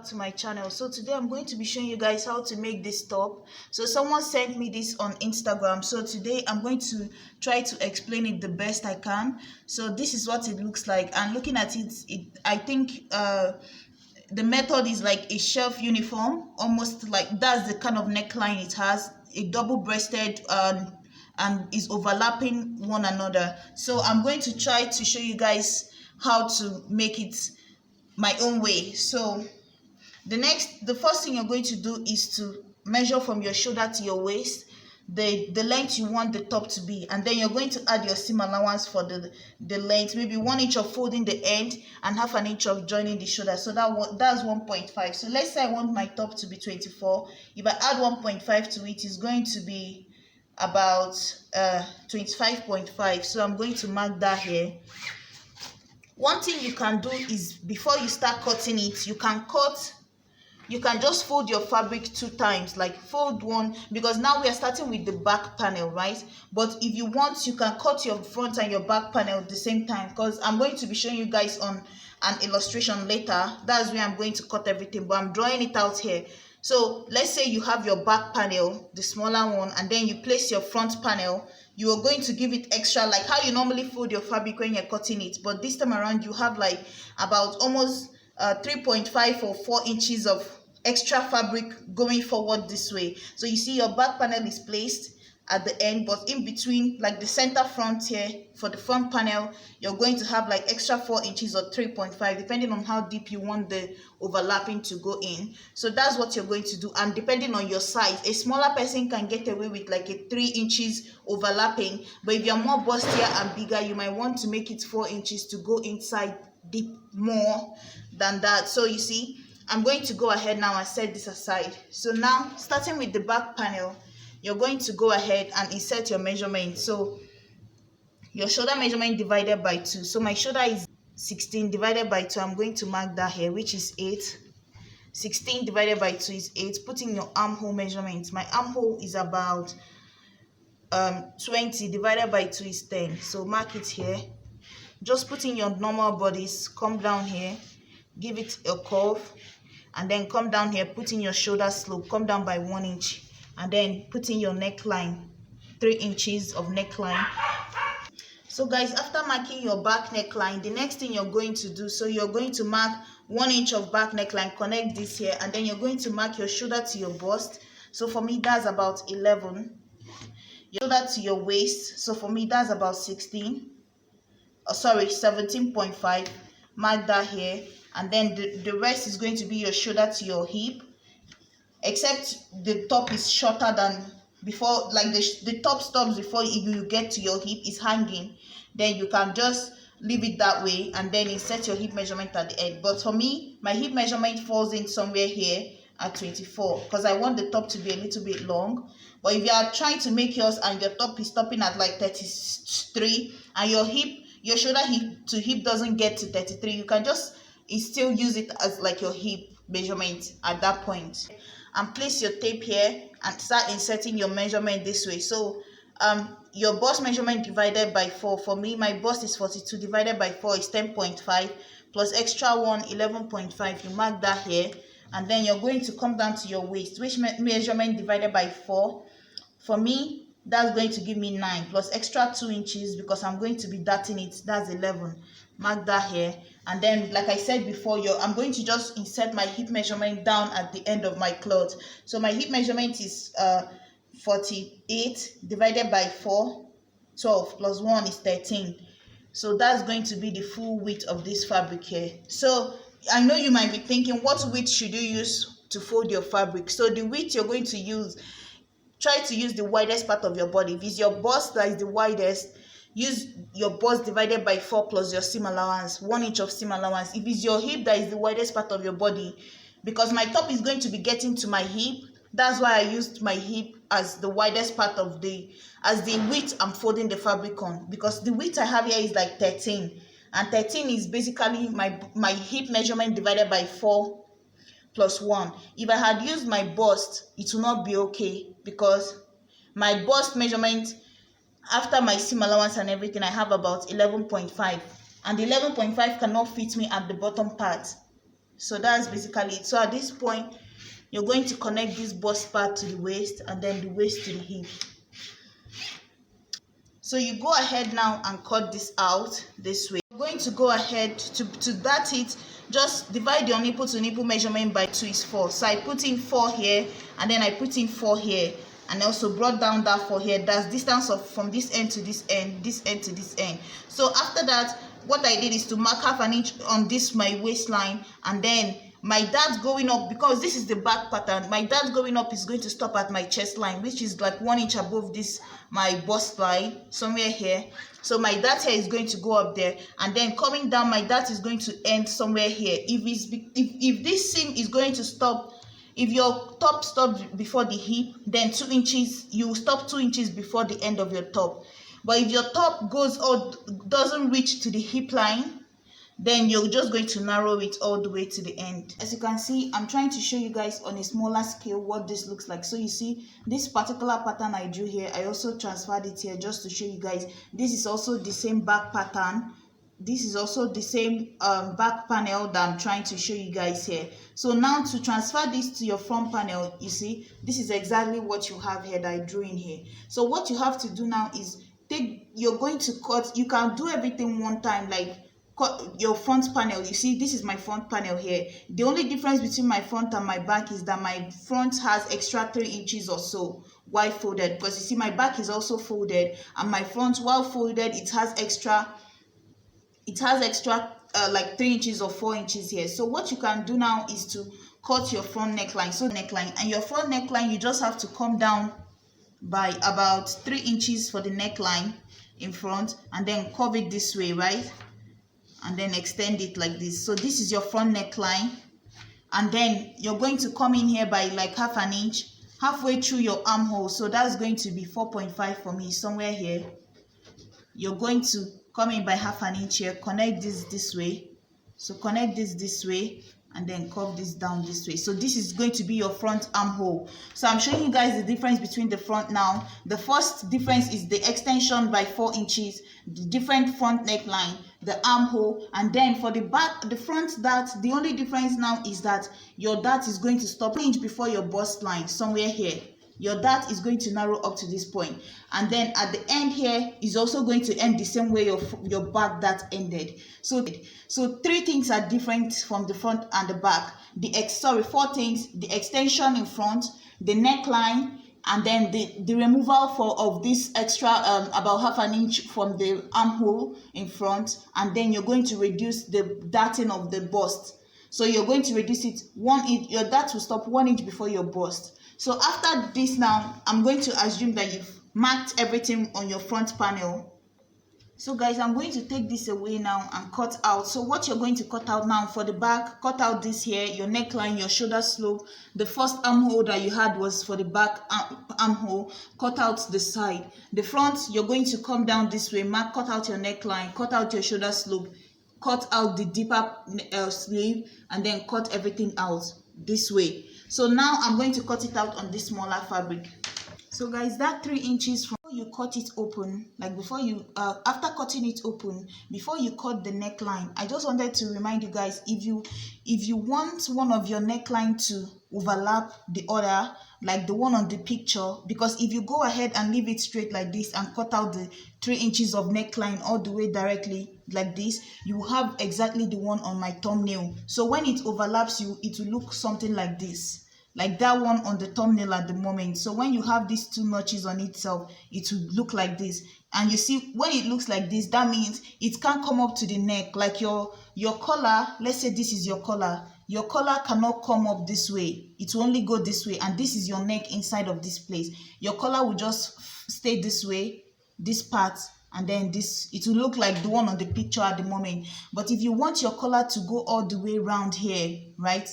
back to my channel. So today I'm going to be showing you guys how to make this top. So someone sent me this on Instagram, so today I'm going to try to explain it the best I can. So this is what it looks like, and looking at it, I think the method is like a shelf uniform, almost like that's the kind of neckline it has, a double-breasted and is overlapping one another. So I'm going to try to show you guys how to make it my own way. So the first thing you're going to do is to measure from your shoulder to your waist the length you want the top to be, and then you're going to add your seam allowance for the length, maybe 1 inch of folding the end and half an inch of joining the shoulder. So that's 1.5. So let's say I want my top to be 24. If I add 1.5 to it, it's going to be about 25.5. So I'm going to mark that here. One thing you can do is, before you start cutting it, you can just fold your fabric 2 times, like fold one, because now we are starting with the back panel, right? But if you want, you can cut your front and your back panel at the same time, because I'm going to be showing you guys on an illustration later. That's where I'm going to cut everything, but I'm drawing it out here. So let's say you have your back panel, the smaller one, and then you place your front panel. You are going to give it extra, like how you normally fold your fabric when you're cutting it, but this time around you have like about almost 3.5 or 4 inches of extra fabric going forward this way. So you see your back panel is placed at the end, but in between, like the center front here for the front panel, you're going to have like extra 4 inches or 3.5, depending on how deep you want the overlapping to go in. So that's what you're going to do, and depending on your size, a smaller person can get away with like a 3 inches overlapping, but if you're more bustier and bigger, you might want to make it 4 inches to go inside deep more than that. So you see, I'm going to go ahead now and set this aside. So now, starting with the back panel, you're going to go ahead and insert your measurement. So your shoulder measurement divided by 2. So my shoulder is 16 divided by 2. I'm going to mark that here, which is 8. 16 divided by 2 is 8. Put in your armhole measurement. My armhole is about 20 divided by 2 is 10. So mark it here. Just put in your normal bodies. Come down here, give it a curve, and then come down here, put in your shoulder slope, come down by 1 inch, and then put in your neckline, 3 inches of neckline. So guys, after marking your back neckline, the next thing you're going to do, so you're going to mark 1 inch of back neckline, connect this here, and then you're going to mark your shoulder to your bust. So for me, that's about 11. Your shoulder to your waist, so for me, that's about 17.5. Mark that here, and then the rest is going to be your shoulder to your hip, except the top is shorter than before, like the top stops before you get to your hip is hanging. Then you can just leave it that way and then insert your hip measurement at the end. But for me, my hip measurement falls in somewhere here at 24, because I want the top to be a little bit long. But if you are trying to make yours and your top is stopping at like 33, and your shoulder hip to hip doesn't get to 33, you can just still use it as like your hip measurement at that point. And place your tape here and start inserting your measurement this way. So your bust measurement divided by 4. For me, my bust is 42 divided by 4 is 10.5, plus extra 1, 11.5. You mark that here, and then you're going to come down to your waist, which measurement divided by 4. For me, that's going to give me 9, plus extra 2 inches because I'm going to be darting it. That's 11. Mark that here, and then like I said before, I'm going to just insert my hip measurement down at the end of my cloth. So my hip measurement is 48 divided by 4, 12, plus 1 is 13. So that's going to be the full width of this fabric here. So I know you might be thinking, what width should you use to fold your fabric? So the width you're going to use, try to use the widest part of your body. If it's your bust that is the widest, use your bust divided by 4 plus your seam allowance, 1 inch of seam allowance. If it's your hip that is the widest part of your body, because my top is going to be getting to my hip, that's why I used my hip as the widest part of as the width I'm folding the fabric on, because the width I have here is like 13, and 13 is basically my hip measurement divided by 4 plus 1. If I had used my bust, it will not be okay, because my bust measurement, after my seam allowance and everything, I have about 11.5, and 11.5 cannot fit me at the bottom part. So that's basically it. So at this point, you're going to connect this bust part to the waist and then the waist to the hip. So you go ahead now and cut this out this way. You're going to go ahead to dart it. Just divide your nipple to nipple measurement by 2 is 4. So I put in 4 here and then I put in 4 here, and I also brought down that 4 here. That's distance of from this end to this end to this end. So after that, what I did is to mark half an inch on this my waistline, and then my dart going up, because this is the back pattern, my dart going up is going to stop at my chest line, which is like 1 inch above this my bust line, somewhere here. So my dart here is going to go up there, and then coming down, my dart is going to end somewhere here. If this seam is going to stop, if your top stops before the hip, then 2 inches, you stop 2 inches before the end of your top. But if your top goes or doesn't reach to the hip line, then you're just going to narrow it all the way to the end. As you can see, I'm trying to show you guys on a smaller scale what this looks like. So you see this particular pattern I drew here, I also transferred it here just to show you guys. This is also the same back pattern. This is also the same back panel that I'm trying to show you guys here. So now to transfer this to your front panel, you see this is exactly what you have here that I drew in here. So what you have to do now is you're going to cut. You can do everything one time, like cut your front panel. You see this is my front panel here. The only difference between my front and my back is that my front has extra 3 inches or so wide folded, because you see my back is also folded, and my front, while folded, it has extra like 3 inches or 4 inches here. So what you can do now is to cut your front neckline. So neckline, and your front neckline, you just have to come down by about 3 inches for the neckline in front, and then curve it this way, right? And then extend it like this. So this is your front neckline, and then you're going to come in here by like half an inch, halfway through your armhole. So that's going to be 4.5 for me, somewhere here. You're going to come in by half an inch here, connect this way. So connect this way, and then curve this down this way. So this is going to be your front armhole. So I'm showing you guys the difference between the front now. The first difference is the extension by 4 inches, the different front neckline, the armhole, and then for the back, the front dart, the only difference now is that your dart is going to stop 1 inch before your bust line, somewhere here. Your dart is going to narrow up to this point, and then at the end here is also going to end the same way your back dart ended. So 3 things are different from the front and the back. 4 things: the extension in front, the neckline, and then the removal of this extra about half an inch from the armhole in front, and then you're going to reduce the darting of the bust. So you're going to reduce it 1 inch. Your dart will stop 1 inch before your bust. So after this now, I'm going to assume that you've marked everything on your front panel. So guys, I'm going to take this away now and cut out. So what you're going to cut out now for the back, cut out this here, your neckline, your shoulder slope. The first armhole that you had was for the back armhole. Cut out the side. The front, you're going to come down this way, cut out your neckline, cut out your shoulder slope, cut out the deeper sleeve, and then cut everything out this way. So now I'm going to cut it out on this smaller fabric. So guys, that 3 inches, from you cut it open, like before you after cutting it open, before you cut the neckline, I just wanted to remind you guys, if you want one of your neckline to overlap the other, like the one on the picture, because if you go ahead and leave it straight like this and cut out the 3 inches of neckline all the way directly like this, you have exactly the one on my thumbnail. So when it overlaps it will look something like this, like that one on the thumbnail at the moment. So when you have these 2 notches on itself, it will look like this. And you see, when it looks like this, that means it can't come up to the neck. Like your collar, let's say this is your collar cannot come up this way. It will only go this way, and this is your neck inside of this place. Your collar will just stay this way, this part, and then this, it will look like the one on the picture at the moment. But if you want your collar to go all the way around here, right,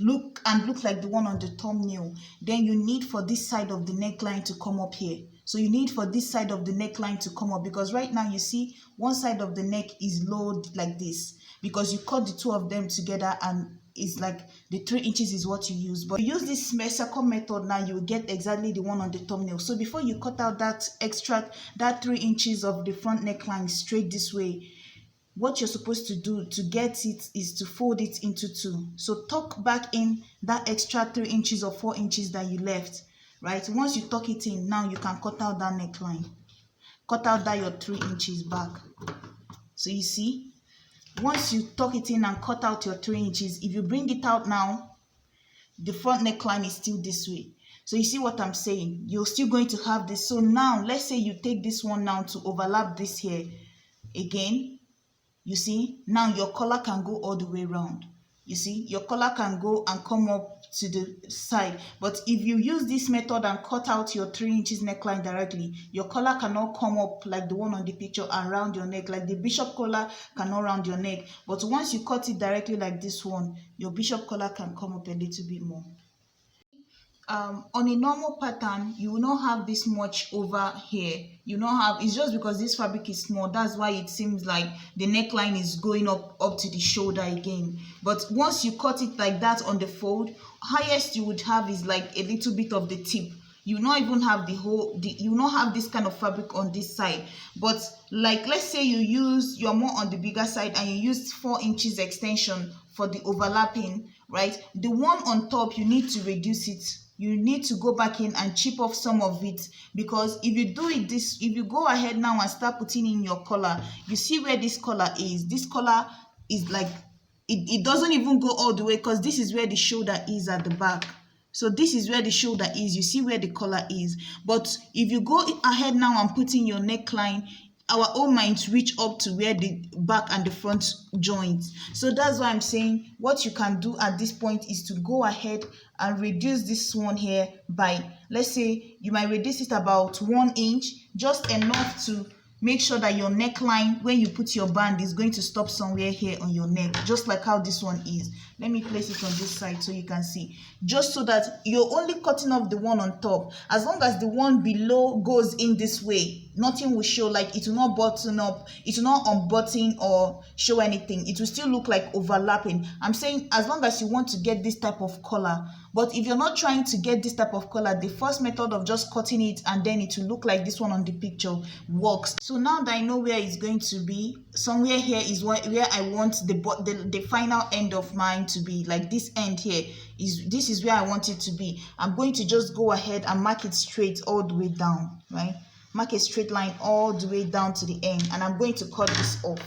look like the one on the thumbnail, then you need for this side of the neckline to come up here. So you need for this side of the neckline to come up, because right now you see one side of the neck is low like this, because you cut the 2 of them together, and it's like the 3 inches is what you use. But you use this second method, now you will get exactly the one on the thumbnail. So before you cut out that 3 inches of the front neckline straight this way, what you're supposed to do to get it is to fold it into two. So tuck back in that extra 3 inches or 4 inches that you left, right? Once you tuck it in, now you can cut out that neckline. Cut out that your 3 inches back. So you see, once you tuck it in and cut out your 3 inches, if you bring it out now, the front neckline is still this way. So you see what I'm saying? You're still going to have this. So now, let's say you take this one now to overlap this here again. You see, now your collar can go all the way around. You see, your collar can go and come up to the side. But if you use this method and cut out your 3 inches neckline directly, your collar cannot come up like the one on the picture and round your neck. Like the bishop collar cannot round your neck. But once you cut it directly like this one, your bishop collar can come up a little bit more. On a normal pattern, you will not have this much over here. You not have, it's just because this fabric is small, that's why it seems like the neckline is going up to the shoulder again. But once you cut it like that on the fold, highest you would have is like a little bit of the tip. You not even have you not have this kind of fabric on this side. But like, let's say you're more on the bigger side and you used 4 inches extension for the overlapping, right? The one on top, you need to reduce it. You need to go back in and chip off some of it, because if you do it if you go ahead now and start putting in your collar, you see where this collar is. This collar is like, it doesn't even go all the way, because this is where the shoulder is at the back. So this is where the shoulder is. You see where the collar is. But if you go ahead now and put in your neckline, our own minds reach up to where the back and the front joins. So that's why I'm saying what you can do at this point is to go ahead and reduce this one here by, let's say you might reduce it about 1 inch, just enough to make sure that your neckline, when you put your band, is going to stop somewhere here on your neck, just like how this one is. Let me place it on this side so you can see. Just so that you're only cutting off the one on top. As long as the one below goes in this way, nothing will show. Like, it will not button up, it will not unbutton or show anything. It will still look like overlapping. I'm saying as long as you want to get this type of collar. But if you're not trying to get this type of collar, the first method of just cutting it and then it will look like this one on the picture works. So now that I know where it's going to be, somewhere here is where I want the final end of mine to be. Like this end here, this is where I want it to be. I'm going to just go ahead and mark it straight all the way down, right? Mark a straight line all the way down to the end, and I'm going to cut this off.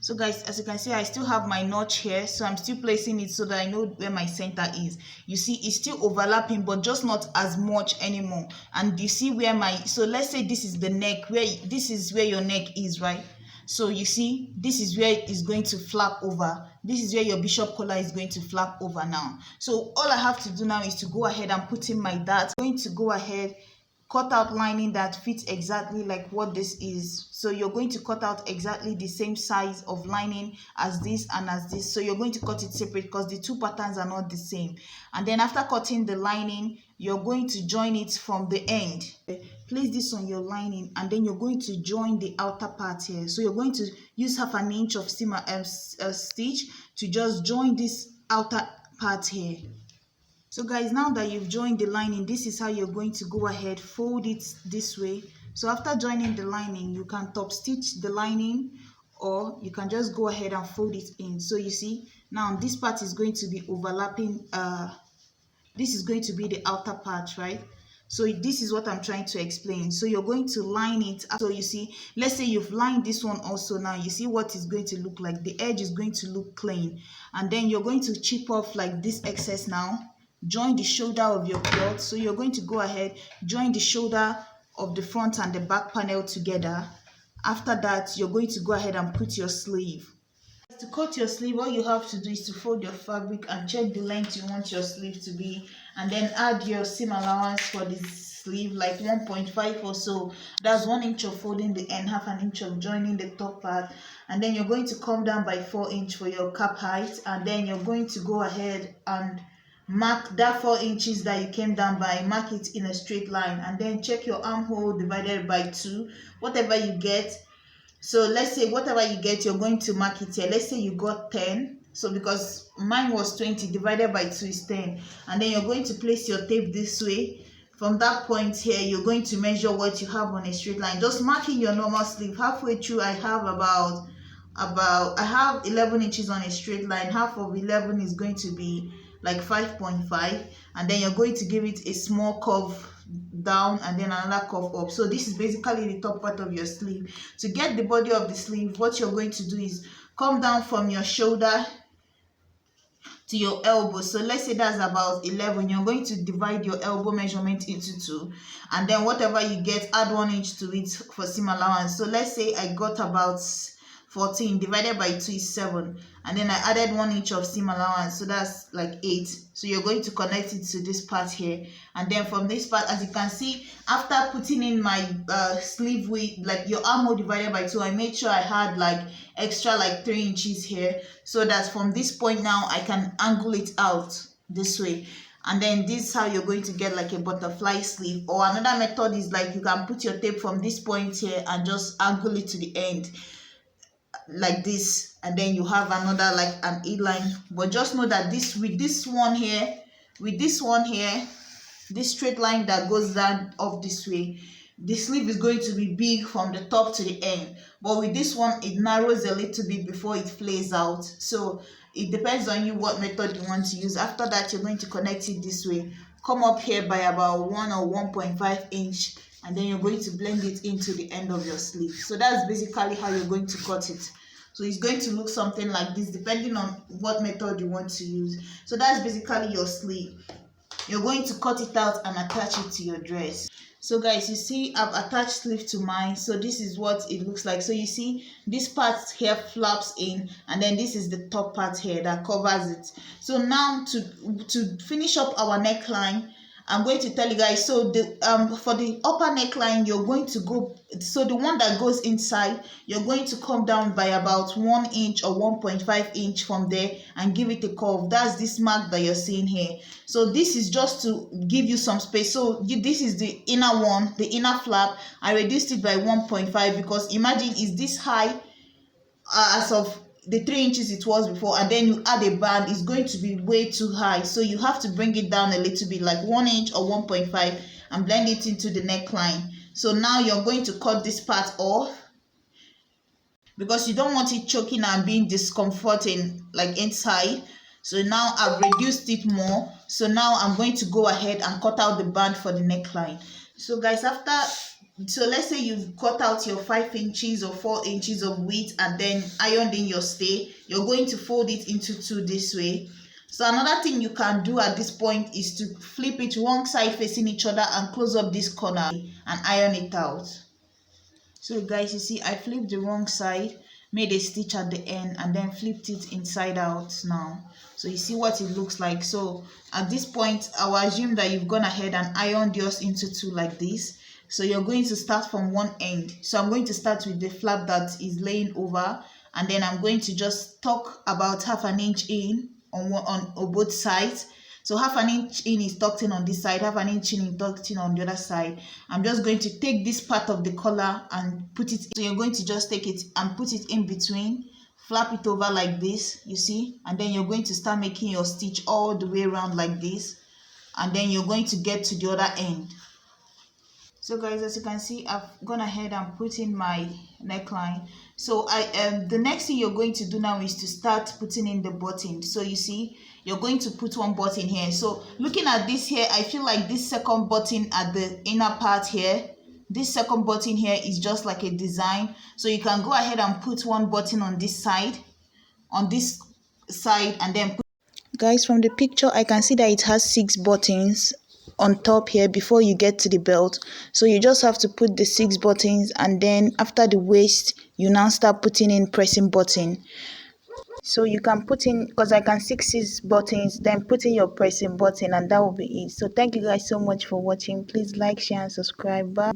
So guys, as you can see, I still have my notch here, so I'm still placing it so that I know where my center is. You see, it's still overlapping, but just not as much anymore. And you see where so let's say this is the neck, this is where your neck is, right? So you see, this is where it is going to flap over. This is where your bishop collar is going to flap over now. So all I have to do now is to go ahead and put in my dart. I'm going to go ahead, cut out lining that fits exactly like what this is. So you're going to cut out exactly the same size of lining as this and as this. So you're going to cut it separate because the two patterns are not the same. And then after cutting the lining, you're going to join it from the end. Place this on your lining, and then you're going to join the outer part here. So you're going to use 1/2 inch of stitch to just join this outer part here. So guys, now that you've joined the lining, this is how you're going to go ahead, fold it this way. So after joining the lining, you can top stitch the lining, or you can just go ahead and fold it in. So you see, now this part is going to be overlapping. This is going to be the outer part, right? So this is what I'm trying to explain. So you're going to line it. So you see, let's say you've lined this one also. Now you see what it's going to look like. The edge is going to look clean. And then you're going to chip off like this excess now. Join the shoulder of your cloth. So you're going to go ahead, join the shoulder of the front and the back panel together. After that, you're going to go ahead and put your sleeve. To cut your sleeve, all you have to do is to fold your fabric and check the length you want your sleeve to be, and then add your seam allowance for the sleeve, like 1.5 or so. That's 1 inch of folding the end, 1/2 inch of joining the top part, and then you're going to come down by 4 inch for your cap height, and then you're going to go ahead and mark that 4 inches that you came down by, mark it in a straight line, and then check your armhole divided by 2, whatever you get. So let's say whatever you get, you're going to mark it here. Let's say you got 10. So because mine was 20, divided by 2 is 10. And then you're going to place your tape this way. From that point here, you're going to measure what you have on a straight line. Just marking your normal sleeve. Halfway through, I have about about, I have 11 inches on a straight line. Half of 11 is going to be like 5.5, and then you're going to give it a small curve down and then another curve up. So this is basically the top part of your sleeve. To get the body of the sleeve, what you're going to do is come down from your shoulder to your elbow. So let's say that's about 11. You're going to divide your elbow measurement into 2, and then whatever you get, add 1 inch to it for seam allowance. So let's say I got about 14 divided by 2 is 7, and then I added 1 inch of seam allowance, so that's like 8. So you're going to connect it to this part here, and then from this part, as you can see, after putting in my sleeve width, like your armhole divided by 2, I made sure I had like extra like 3 inches here, so that from this point now I can angle it out this way. And then this is how you're going to get like a butterfly sleeve. Or another method is like you can put your tape from this point here and just angle it to the end like this, and then you have another like an A-line. But just know that this, with this one here, this straight line that goes down up this way, the sleeve is going to be big from the top to the end. But with this one, it narrows a little bit before it flares out. So it depends on you what method you want to use. After that, you're going to connect it this way, come up here by about 1 or 1.5 inch, and then you're going to blend it into the end of your sleeve. So that's basically how you're going to cut it. So it's going to look something like this depending on what method you want to use. So that's basically your sleeve. You're going to cut it out and attach it to your dress. So guys, you see I've attached sleeve to mine. So this is what it looks like. So you see this part here flaps in, and then this is the top part here that covers it. So now to finish up our neckline, I'm going to tell you guys. So the for the upper neckline, you're going to go, so the one that goes inside, you're going to come down by about 1 inch or 1.5 inch from there and give it a curve. That's this mark that you're seeing here. So this is just to give you some space. So this is the inner one, the inner flap. I reduced it by 1.5 because imagine it's this high as of the 3 inches it was before, and then you add a band, it's going to be way too high. So you have to bring it down a little bit, like 1 inch or 1.5, and blend it into the neckline. So now you're going to cut this part off because you don't want it choking and being discomforting like inside. So now I've reduced it more. So now I'm going to go ahead and cut out the band for the neckline. So guys, so let's say you've cut out your 5 inches or 4 inches of width and then ironed in your stay, you're going to fold it into 2 this way. So another thing you can do at this point is to flip it wrong side facing each other and close up this corner and iron it out. So guys, you see I flipped the wrong side, made a stitch at the end, and then flipped it inside out now. So you see what it looks like. So at this point, I will assume that you've gone ahead and ironed yours into 2 like this. So you're going to start from one end. So I'm going to start with the flap that is laying over, and then I'm going to just tuck about 1/2 inch in on both sides. So 1/2 inch in is tucked in on this side, 1/2 inch in is tucked in on the other side. I'm just going to take this part of the collar and put it. So you're going to just take it and put it in between, flap it over like this, you see, and then you're going to start making your stitch all the way around like this, and then you're going to get to the other end. So guys, as you can see, I've gone ahead and put in my neckline. So the next thing you're going to do now is to start putting in the button. So you see, you're going to put one button here. So looking at this here, I feel like this second button at the inner part here, this second button here is just like a design. So you can go ahead and put one button on this side, and then put. Guys, from the picture, I can see that it has 6 buttons on top here before you get to the belt. So you just have to put the 6 buttons, and then after the waist, you now start putting in pressing button. So you can put in, because I can 6 buttons, then put in your pressing button, and that will be it. So thank you guys so much for watching. Please like, share, and subscribe. Bye.